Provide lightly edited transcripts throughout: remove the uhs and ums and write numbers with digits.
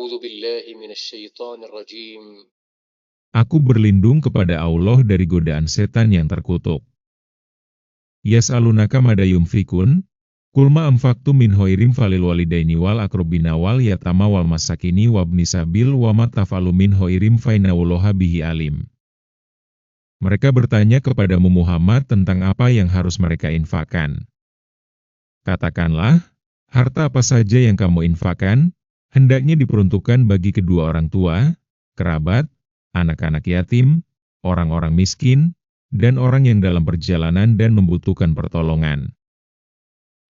أعوذ بالله من الشيطان الرجيم. Aku berlindung kepada Allah dari godaan setan yang terkutuk. Yas'alunaka mada yunfikun, qul ma anfaqtum min khairin falil walidaini wal aqrabina wal yatama wal masakini wabni sabil wa ma taf'alu min khairin fa innallaha bihi alim. Mereka bertanya kepadamu Muhammad tentang apa yang harus mereka infakkan. Katakanlah, harta apa saja yang kamu infakkan, hendaknya diperuntukkan bagi kedua orang tua, kerabat, anak-anak yatim, orang-orang miskin, dan orang yang dalam perjalanan dan membutuhkan pertolongan.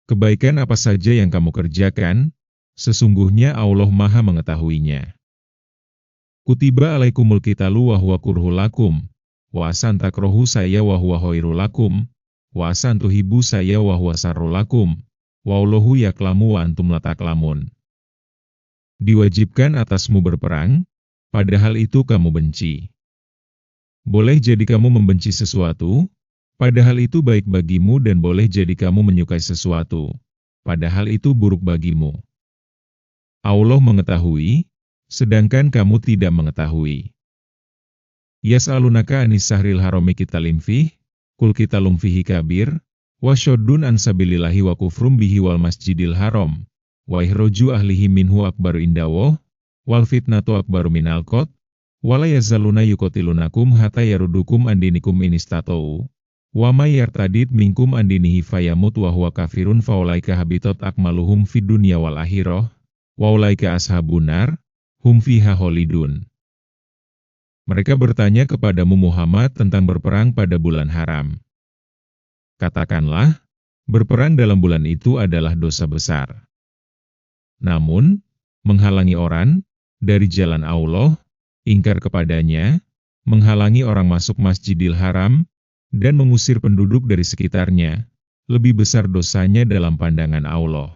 Kebaikan apa saja yang kamu kerjakan, sesungguhnya Allah Maha mengetahuinya. Kutiba alaikumul qitalu wa huwa kurhul lakum, wa asan takrohu saya wa huwa khairul lakum, wa asan tuhibu saya wa huwa sarrul lakum, wa Allahu yaklamu wa antum la taklamun. Diwajibkan atasmu berperang, padahal itu kamu benci. Boleh jadi kamu membenci sesuatu, padahal itu baik bagimu, dan boleh jadi kamu menyukai sesuatu, padahal itu buruk bagimu. Allah mengetahui, sedangkan kamu tidak mengetahui. Yas'alunaka anis sahril harami qitalin fih, qul qitalun fihi kabir, wa syaddun an sabilillahi wa kufrum bihi wal masjidil haram, wa ihroju ahlihi minhu akbaru indawah, wal fitnatu akbaru minal qatl, wala yazaluna yuqatilunakum hatta yarudukum an dinikum in istata'u, wa may yartadid minkum an dinihi fayamut wa huwa kafirun faulaika habitat akmaluhum fid dunya wal akhirah, wa ulaika ashabun nar, hum fiha khalidun. Mereka bertanya kepadamu Muhammad tentang berperang pada bulan haram. Katakanlah, berperang dalam bulan itu adalah dosa besar. Namun, menghalangi orang dari jalan Allah, ingkar kepadanya, menghalangi orang masuk Masjidil Haram, dan mengusir penduduk dari sekitarnya, lebih besar dosanya dalam pandangan Allah.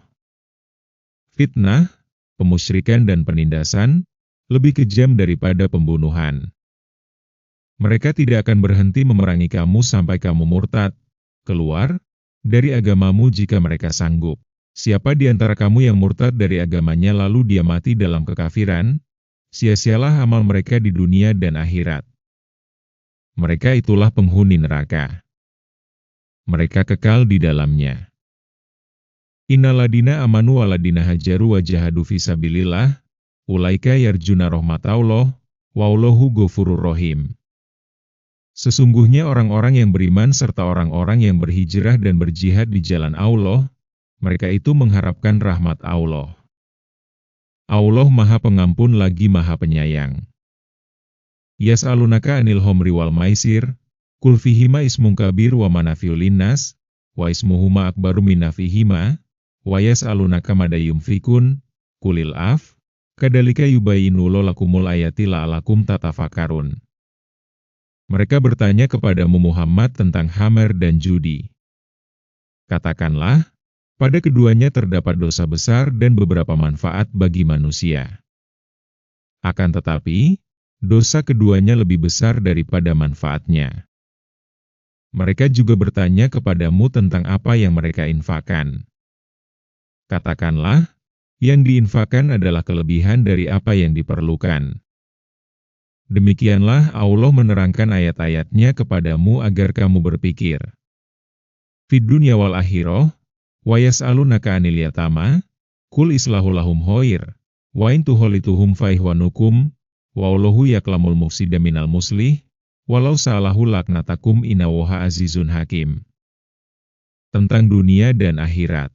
Fitnah, pemusyrikan dan penindasan, lebih kejam daripada pembunuhan. Mereka tidak akan berhenti memerangi kamu sampai kamu murtad, keluar dari agamamu jika mereka sanggup. Siapa di antara kamu yang murtad dari agamanya lalu dia mati dalam kekafiran, sia-sialah amal mereka di dunia dan akhirat. Mereka itulah penghuni neraka. Mereka kekal di dalamnya. Innaladina amanu waladina hajaru wa jahadu fisabilillah, ulaika yarjuna rahmatallah, wallahu ghafurur rahim. Sesungguhnya orang-orang yang beriman serta orang-orang yang berhijrah dan berjihad di jalan Allah, mereka itu mengharapkan rahmat Allah. Allah Maha Pengampun lagi Maha Penyayang. Yas'alunaka anil homri wal maisir, qul fihima ismun kabir wa manafi'u linnas, wa ismuhuma akbaru min nafihima, wa yas'alunaka mada yunfikun, qulil af, kadzalika yubayyinu lakumul ayati la'alakum tatafakkarun. Mereka bertanya kepadamu Muhammad tentang khamar dan judi. Katakanlah, pada keduanya terdapat dosa besar dan beberapa manfaat bagi manusia. Akan tetapi, dosa keduanya lebih besar daripada manfaatnya. Mereka juga bertanya kepadamu tentang apa yang mereka infakkan. Katakanlah, yang diinfakkan adalah kelebihan dari apa yang diperlukan. Demikianlah Allah menerangkan ayat-ayatnya kepadamu agar kamu berpikir. Fid dunya wal akhirah, wa yas'alunaka 'anil yatama, qul islahu lahum khair, wa in tuholituhum fa ihwanukum, wa Allahu yaklamul mufsida minal muslih, walau sa'alahu laknatakum innallaha azizun hakim. Tentang dunia dan akhirat.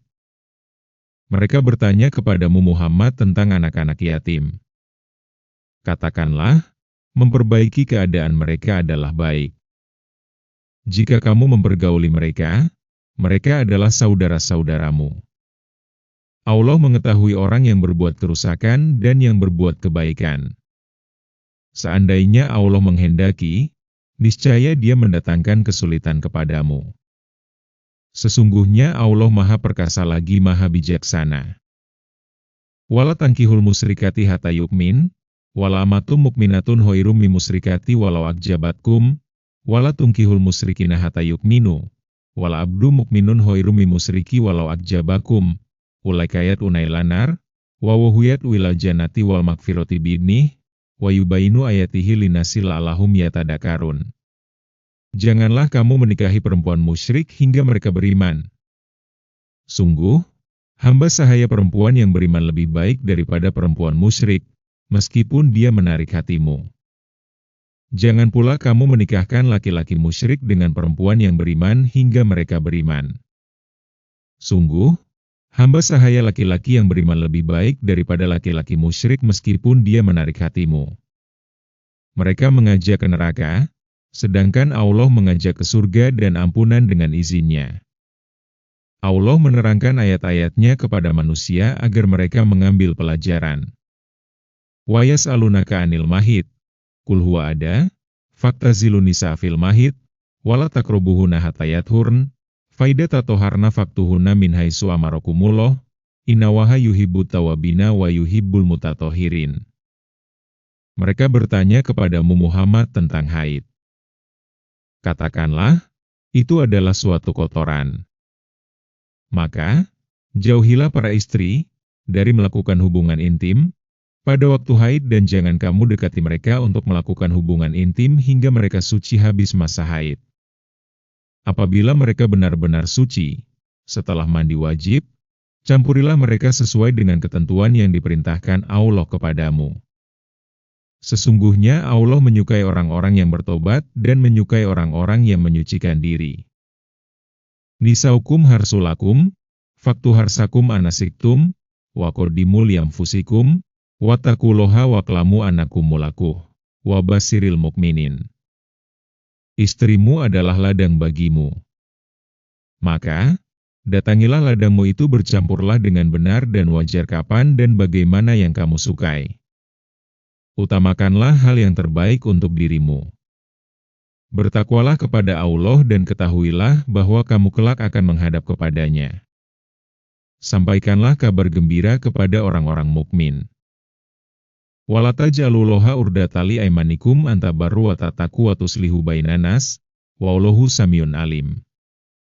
Mereka bertanya kepadamu Muhammad tentang anak-anak yatim. Katakanlah, memperbaiki keadaan mereka adalah baik. Jika kamu mempergauli mereka, mereka adalah saudara-saudaramu. Allah mengetahui orang yang berbuat kerusakan dan yang berbuat kebaikan. Seandainya Allah menghendaki, niscaya Dia mendatangkan kesulitan kepadamu. Sesungguhnya Allah Maha Perkasa lagi Maha Bijaksana. Wala tankihul musyrikati hatta yu'min, wala amatum mukminatun khairum min musyrikati walau akjabatkum, wala tunkihul musyrikina hatta yu'minu, wala abdu mukminun khairum min musyriki walau akjabakum, ulaika yad'una ilanar, wa wuhuyat wilal jannati wal magfirati bi'nih, wa yubayinu ayatihi linasi la'allahum yatadakarun. Janganlah kamu menikahi perempuan musyrik hingga mereka beriman. Sungguh, hamba sahaya perempuan yang beriman lebih baik daripada perempuan musyrik, meskipun dia menarik hatimu. Jangan pula kamu menikahkan laki-laki musyrik dengan perempuan yang beriman hingga mereka beriman. Sungguh, hamba sahaya laki-laki yang beriman lebih baik daripada laki-laki musyrik meskipun dia menarik hatimu. Mereka mengajak ke neraka, sedangkan Allah mengajak ke surga dan ampunan dengan izinnya. Allah menerangkan ayat-ayatnya kepada manusia agar mereka mengambil pelajaran. Wa yas'alunaka 'anil mahid, qul huwa ada, faktazilun nisa fil mahid, wala taqrabuhunna hatta yathurn, fa idza tatoharna faktuhunna min haitsu amarakumullah, innallaha yuhibbut tawwabina wa yuhibbul mutatahhirin. Mereka bertanya kepadamu Muhammad tentang haid. Katakanlah, itu adalah suatu kotoran. Maka, jauhilah para istri dari melakukan hubungan intim pada waktu haid dan jangan kamu dekati mereka untuk melakukan hubungan intim hingga mereka suci habis masa haid. Apabila mereka benar-benar suci, setelah mandi wajib, campurilah mereka sesuai dengan ketentuan yang diperintahkan Allah kepadamu. Sesungguhnya Allah menyukai orang-orang yang bertobat dan menyukai orang-orang yang menyucikan diri. Nisaukum harsulakum, faktu harsakum anasiktum, wa qaddimu lianfusikum, wattaqullaha wa'lamu annakum mulaquh, wa basyiril mukminin. Istrimu adalah ladang bagimu. Maka, datangilah ladangmu itu bercampurlah dengan benar dan wajar kapan dan bagaimana yang kamu sukai. Utamakanlah hal yang terbaik untuk dirimu. Bertakwalah kepada Allah dan ketahuilah bahwa kamu kelak akan menghadap kepadanya. Sampaikanlah kabar gembira kepada orang-orang mukmin. Wala taj'alullaha urdatali aimanikum antabarru wa tattaqu wa tuslihu bainanas, wallahu samiyun alim.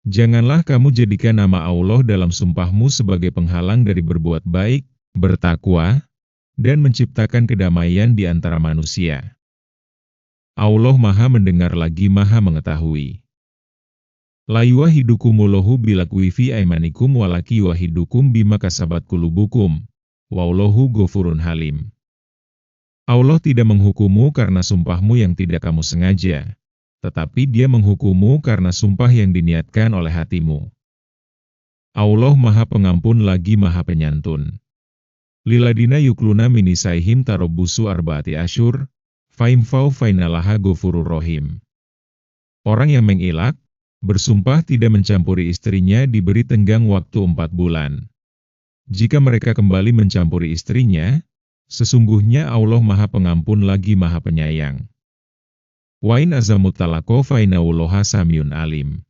Janganlah kamu jadikan nama Allah dalam sumpahmu sebagai penghalang dari berbuat baik, bertakwa, dan menciptakan kedamaian di antara manusia. Allah Maha mendengar lagi Maha mengetahui. La yuwahidukumullahu bilakwi fi aimanikum walaki yuwahidukum bima kasabat kulubukum, wallahu ghafurun halim. Allah tidak menghukummu karena sumpahmu yang tidak kamu sengaja, tetapi Dia menghukummu karena sumpah yang diniatkan oleh hatimu. Allah Maha Pengampun lagi Maha Penyantun. Liladina yukluna minisaihim tarobbusu arba'ati asyur, faimfau fainalaha ghafurur rohim. Orang yang mengilak, bersumpah tidak mencampuri istrinya diberi tenggang waktu 4 bulan. Jika mereka kembali mencampuri istrinya, sesungguhnya Allah Maha Pengampun lagi Maha Penyayang. Wa in azamut talaqo fainnallaha samiyun alim.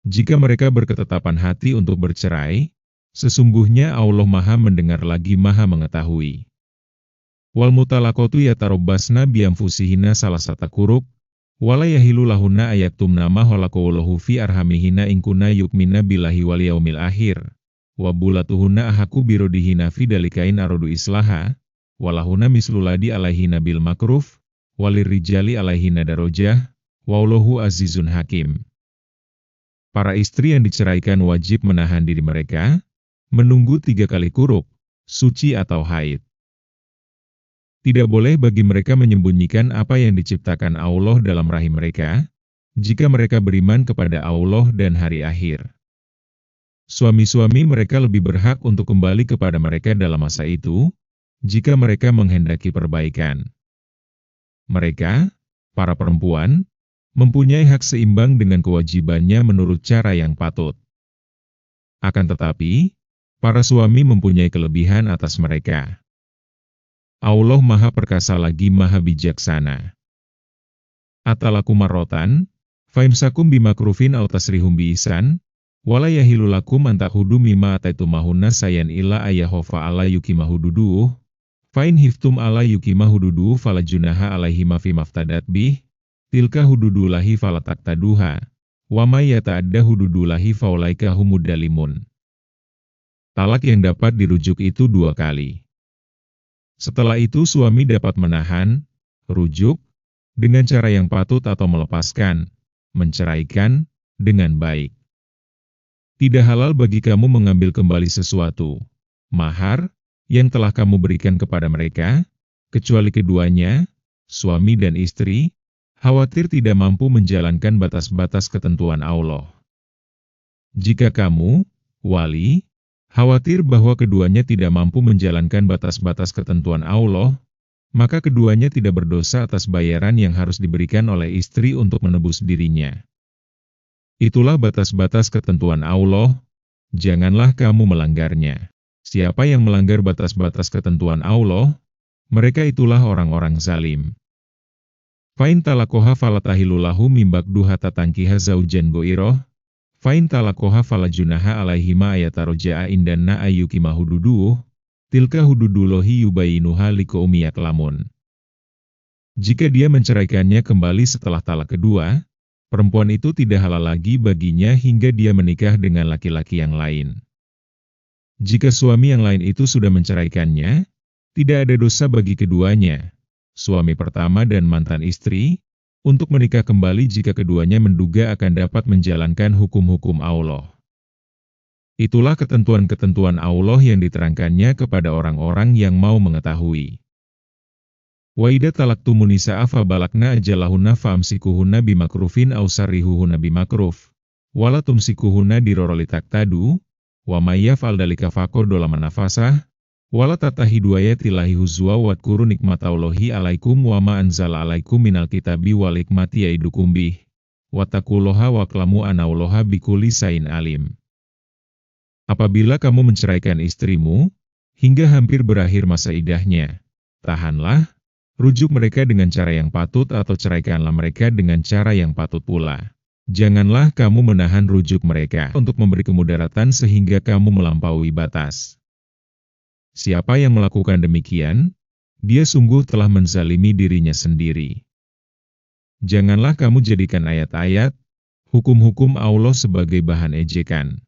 Jika mereka berketetapan hati untuk bercerai, sesungguhnya Allah Maha mendengar lagi Maha mengetahui. Wal mutalaqatu yatarabbasna bianfusihinna salasata qurub, wala yahilu lahunna ayaktumna ma khalaqallahu fi arhamihina in kunna yu'minna billahi wal yaumil akhir, wa bulatuhunna ahaqqu biradihina fi dalikain aradu islaha, walahunna misluladi alaihina bil makruf, walirrijali alaihina darajah, wallahu azizun hakim. Para istri yang diceraikan wajib menahan diri mereka, menunggu 3 kali kuruk, suci atau haid. Tidak boleh bagi mereka menyembunyikan apa yang diciptakan Allah dalam rahim mereka, jika mereka beriman kepada Allah dan hari akhir. Suami-suami mereka lebih berhak untuk kembali kepada mereka dalam masa itu, jika mereka menghendaki perbaikan. Mereka, para perempuan, mempunyai hak seimbang dengan kewajibannya menurut cara yang patut. Akan tetapi, para suami mempunyai kelebihan atas mereka. Allah Maha Perkasa lagi Maha Bijaksana. Atalaku marrotan, faimsakum bimakrufin aw tasrihum biihsan, wala yahilu lakum an ta'khudhu mimma ataitumahunna sayan illa ayakhafa alla yukimahududuh, fa in hiftum alla yukimahududuh fala junaha alaihima fima iftadat bih, tilka hududullahi fala taqtaduha, wa may yata'adda hududullahi faulaika humud dalimun. Talak yang dapat dirujuk itu 2 kali. Setelah itu suami dapat menahan, rujuk, dengan cara yang patut atau melepaskan, menceraikan, dengan baik. Tidak halal bagi kamu mengambil kembali sesuatu, mahar, yang telah kamu berikan kepada mereka, kecuali keduanya, suami dan istri, khawatir tidak mampu menjalankan batas-batas ketentuan Allah. Jika kamu, wali, khawatir bahwa keduanya tidak mampu menjalankan batas-batas ketentuan Allah, maka keduanya tidak berdosa atas bayaran yang harus diberikan oleh istri untuk menebus dirinya. Itulah batas-batas ketentuan Allah, janganlah kamu melanggarnya. Siapa yang melanggar batas-batas ketentuan Allah, mereka itulah orang-orang zalim. Fain talakoha falatahilulahu mimbakdu hatta tankiha zaujan goiroh, fain talakoha falajunaha alaihima ayataroja'a indanna ayyukima hududuh, tilka hududullahi yubayinuha liqaumi ya'lamun. Jika dia menceraikannya kembali setelah talak kedua, perempuan itu tidak halal lagi baginya hingga dia menikah dengan laki-laki yang lain. Jika suami yang lain itu sudah menceraikannya, tidak ada dosa bagi keduanya, suami pertama dan mantan istri, untuk menikah kembali jika keduanya menduga akan dapat menjalankan hukum-hukum Allah. Itulah ketentuan-ketentuan Allah yang diterangkannya kepada orang-orang yang mau mengetahui. Wa idza talaqtumun nisaa fa balagna ajalahunna famsikuhunna bimakrufin aw sarrihuhunna bimakruf, wala tumsikuhunna diroro litaktadu, wa may yaf'al dzalika faqad dzalama nafasah, wala tatahidu ayatillahi huzwa wadhkuru nikmatallahi alaikum wa ma anzala alaikum minal kitabi wal hikmati ya'idukum bih, wattaqullaha wa'lamu annallaha bikulli syai'in alim. Apabila kamu menceraikan istrimu, hingga hampir berakhir masa iddahnya, tahanlah, rujuk mereka dengan cara yang patut atau ceraikanlah mereka dengan cara yang patut pula. Janganlah kamu menahan rujuk mereka untuk memberi kemudaratan sehingga kamu melampaui batas. Siapa yang melakukan demikian, dia sungguh telah menzalimi dirinya sendiri. Janganlah kamu jadikan ayat-ayat, hukum-hukum Allah sebagai bahan ejekan.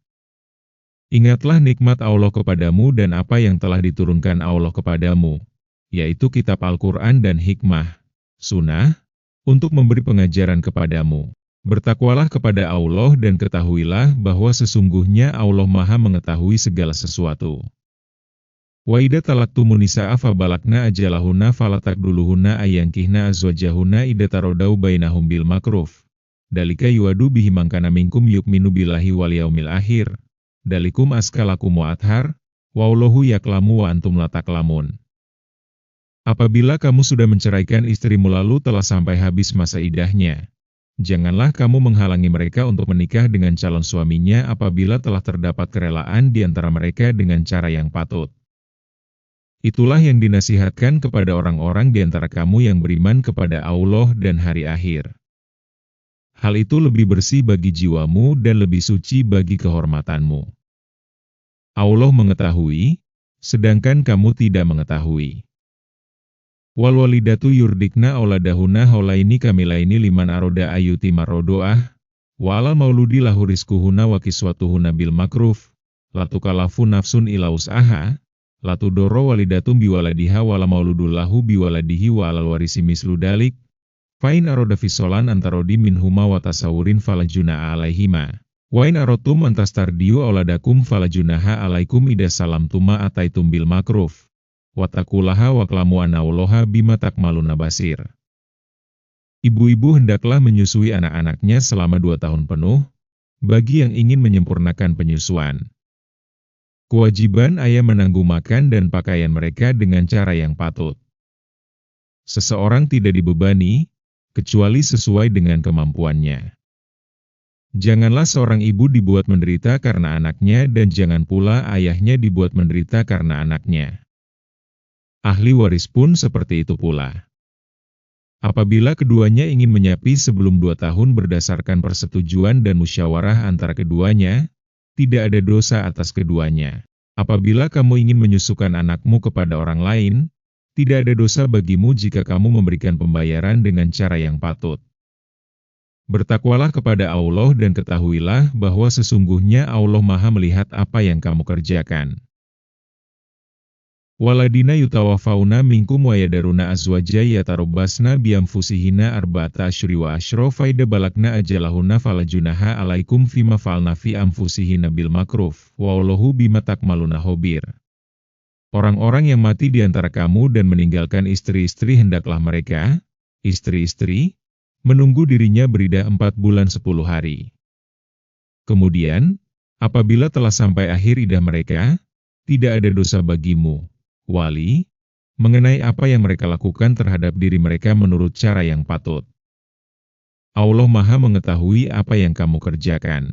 Ingatlah nikmat Allah kepadamu dan apa yang telah diturunkan Allah kepadamu, yaitu kitab Al-Quran dan hikmah, sunnah, untuk memberi pengajaran kepadamu. Bertakwalah kepada Allah dan ketahuilah bahwa sesungguhnya Allah Maha mengetahui segala sesuatu. Wa idza talaqtumun nisaa fa balagna ajalahunna falatakduluhunna ayankihna azwajahunna idza taradau bainahum bil makruf. Dalika yuadu bihi man kana minkum yu'minu billahi wal yaumil akhir. Dalikum askalakum wa athhar, wallahu ya'lamu wa antum la ta'lamun. Apabila kamu sudah menceraikan istrimu lalu telah sampai habis masa iddahnya, janganlah kamu menghalangi mereka untuk menikah dengan calon suaminya apabila telah terdapat kerelaan di antara mereka dengan cara yang patut. Itulah yang dinasihatkan kepada orang-orang di antara kamu yang beriman kepada Allah dan hari akhir. Hal itu lebih bersih bagi jiwamu dan lebih suci bagi kehormatanmu. Allah mengetahui, sedangkan kamu tidak mengetahui. Wal walidatu yurdikna auladahunna haulaini kamilaini liman aroda ayuti marodoah, wa alal mauludi lahu rizquhunna wa kiswatuhunna bil makruf, latukalafu nafsun ila us'aha, latudoro walidatum biwaladiha wala mauludul lahu biwaladihi wa alal warisi mislu dalik, fa'in aroda fisolan antarodi minhuma wa tasawurin falajuna alaihima. Wa in arotum antastardiu auladakum falajunaha alaikum ida salamtuma ataitum bil makruf. Wattaqullaha wa'lamu annallaha bima ta'maluna basir. Ibu-ibu hendaklah menyusui anak-anaknya selama 2 tahun penuh, bagi yang ingin menyempurnakan penyusuan. Kewajiban ayah menanggung makan dan pakaian mereka dengan cara yang patut. Seseorang tidak dibebani, kecuali sesuai dengan kemampuannya. Janganlah seorang ibu dibuat menderita karena anaknya dan jangan pula ayahnya dibuat menderita karena anaknya. Ahli waris pun seperti itu pula. Apabila keduanya ingin menyapi sebelum 2 tahun berdasarkan persetujuan dan musyawarah antara keduanya, tidak ada dosa atas keduanya. Apabila kamu ingin menyusukan anakmu kepada orang lain, tidak ada dosa bagimu jika kamu memberikan pembayaran dengan cara yang patut. Bertakwalah kepada Allah dan ketahuilah bahwa sesungguhnya Allah Maha melihat apa yang kamu kerjakan. Waladina yutawafauna minkum wa yadaruna azwaja yatarabbasna bianfusihina arba'ata asyri wa asyra faida balagna ajalahunna fala junaha alaikum fima fa'alna fi anfusihina bil makruf wallahu bima takmaluna khabir. Orang-orang yang mati di antara kamu dan meninggalkan istri-istri hendaklah mereka, istri-istri, menunggu dirinya berida 4 bulan 10 hari. Kemudian, apabila telah sampai akhir idah mereka, tidak ada dosa bagimu, wali, mengenai apa yang mereka lakukan terhadap diri mereka menurut cara yang patut. Allah Maha mengetahui apa yang kamu kerjakan.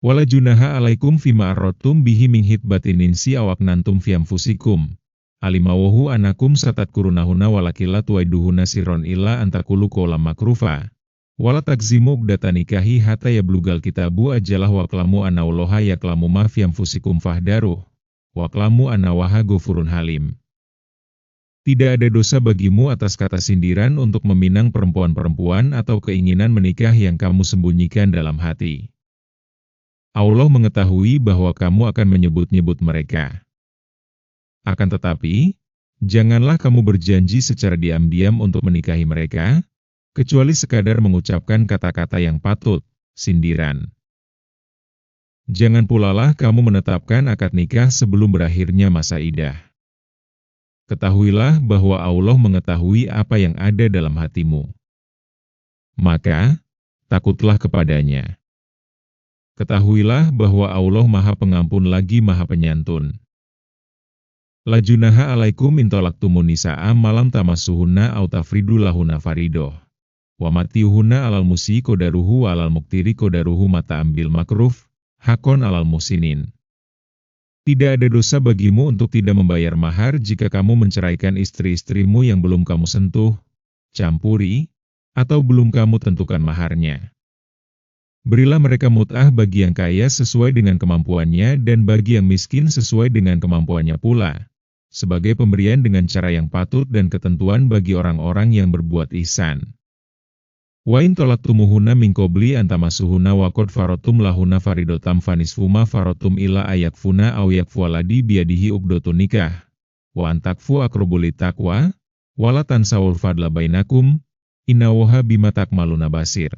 Wala junaha alaikum fima arrotum bihi min hitbatin insi awaknantum fiamfusikum. Alimawahu anakum satatkurunahuna walakila tuaiduhuna sirron illa antakulu kolam makrufa. Wala takzimu uqdatanikahi hatta yablugal kitabu ajalah waklamu anauloha yaklamu ma fiamfusikum fahdaruh. Waklamu anawaha gofurun halim. Tidak ada dosa bagimu atas kata sindiran untuk meminang perempuan-perempuan atau keinginan menikah yang kamu sembunyikan dalam hati. Allah mengetahui bahwa kamu akan menyebut-nyebut mereka. Akan tetapi, janganlah kamu berjanji secara diam-diam untuk menikahi mereka, kecuali sekadar mengucapkan kata-kata yang patut, sindiran. Jangan pulalah kamu menetapkan akad nikah sebelum berakhirnya masa idah. Ketahuilah bahwa Allah mengetahui apa yang ada dalam hatimu. Maka, takutlah kepadanya. Ketahuilah bahwa Allah Maha Pengampun lagi Maha Penyantun. La junaha alaikum intolaktumun nisa'a malam tamasuhunna au tafridu lahuna faridoh. Wa matiyuhunna alal musi kodaruhu alal muktiri kodaruhu mata ambil makruf, hakon alal musinin. Tidak ada dosa bagimu untuk tidak membayar mahar jika kamu menceraikan istri-istrimu yang belum kamu sentuh, campuri, atau belum kamu tentukan maharnya. Berilah mereka mut'ah bagi yang kaya sesuai dengan kemampuannya dan bagi yang miskin sesuai dengan kemampuannya pula, sebagai pemberian dengan cara yang patut dan ketentuan bagi orang-orang yang berbuat ihsan. Wa in tolaktumuhunna min qabli an tamassuhunna wa qad faratum lahunna faridotam fanisfuma faratum ila ayakfuna aw yakfualadi biyadihi uqdatun nikah. Wa antakfu aqrabul taqwa wala tansawul fadla bainakum innallaha bima takmaluna basir.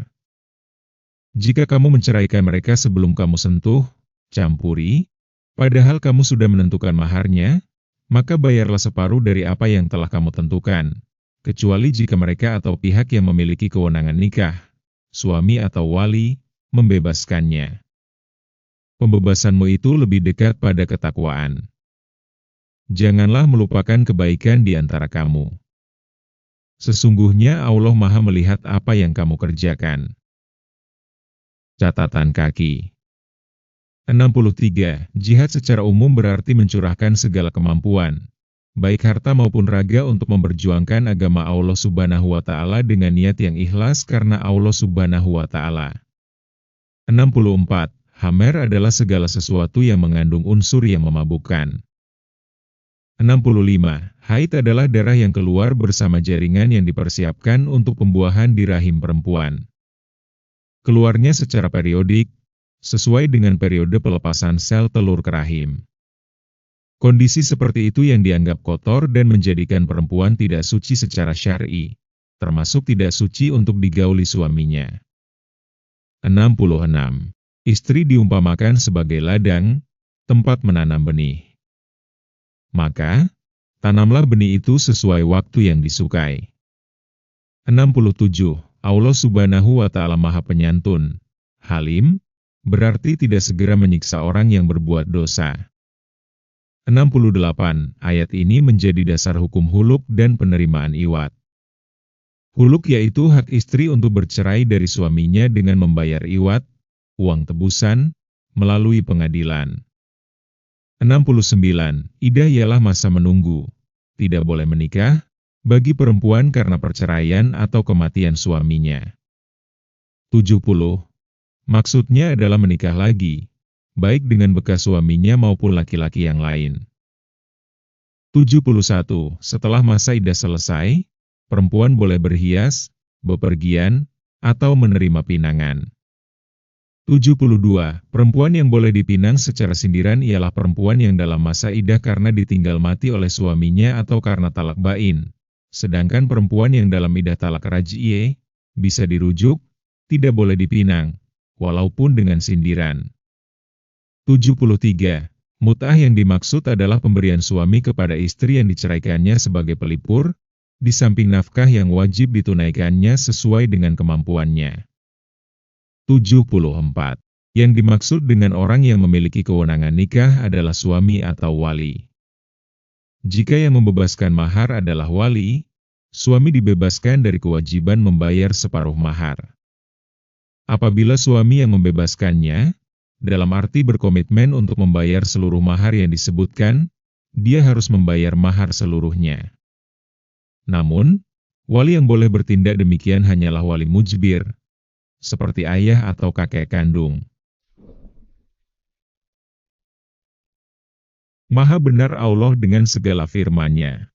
Jika kamu menceraikan mereka sebelum kamu sentuh, campuri, padahal kamu sudah menentukan maharnya, maka bayarlah separuh dari apa yang telah kamu tentukan, kecuali jika mereka atau pihak yang memiliki kewenangan nikah, suami atau wali, membebaskannya. Pembebasanmu itu lebih dekat pada ketakwaan. Janganlah melupakan kebaikan di antara kamu. Sesungguhnya Allah Maha melihat apa yang kamu kerjakan. Catatan kaki. 63. Jihad secara umum berarti mencurahkan segala kemampuan, baik harta maupun raga untuk memperjuangkan agama Allah Subhanahu wa Ta'ala dengan niat yang ikhlas karena Allah Subhanahu wa Ta'ala. 64. Khamar adalah segala sesuatu yang mengandung unsur yang memabukkan. 65. Haid adalah darah yang keluar bersama jaringan yang dipersiapkan untuk pembuahan di rahim perempuan. Keluarnya secara periodik, sesuai dengan periode pelepasan sel telur ke rahim. Kondisi seperti itu yang dianggap kotor dan menjadikan perempuan tidak suci secara syar'i, termasuk tidak suci untuk digauli suaminya. 66. Istri diumpamakan sebagai ladang, tempat menanam benih. Maka, tanamlah benih itu sesuai waktu yang disukai. 67. Allah Subhanahu wa Ta'ala Maha Penyantun, Halim, berarti tidak segera menyiksa orang yang berbuat dosa. 68. Ayat ini menjadi dasar hukum huluk dan penerimaan iwat. Huluk yaitu hak istri untuk bercerai dari suaminya dengan membayar iwat, uang tebusan, melalui pengadilan. 69. Idah ialah masa menunggu, tidak boleh menikah, bagi perempuan karena perceraian atau kematian suaminya. 70. Maksudnya adalah menikah lagi, baik dengan bekas suaminya maupun laki-laki yang lain. 71. Setelah masa idah selesai, perempuan boleh berhias, bepergian, atau menerima pinangan. 72. Perempuan yang boleh dipinang secara sindiran ialah perempuan yang dalam masa iddah karena ditinggal mati oleh suaminya atau karena talak bain. Sedangkan perempuan yang dalam iddah talak raj'iyah bisa dirujuk, tidak boleh dipinang, walaupun dengan sindiran. 73. Mut'ah yang dimaksud adalah pemberian suami kepada istri yang diceraikannya sebagai pelipur, di samping nafkah yang wajib ditunaikannya sesuai dengan kemampuannya. 74. Yang dimaksud dengan orang yang memiliki kewenangan nikah adalah suami atau wali. Jika yang membebaskan mahar adalah wali, suami dibebaskan dari kewajiban membayar separuh mahar. Apabila suami yang membebaskannya, dalam arti berkomitmen untuk membayar seluruh mahar yang disebutkan, dia harus membayar mahar seluruhnya. Namun, wali yang boleh bertindak demikian hanyalah wali mujbir, seperti ayah atau kakek kandung. Maha benar Allah dengan segala firman-Nya.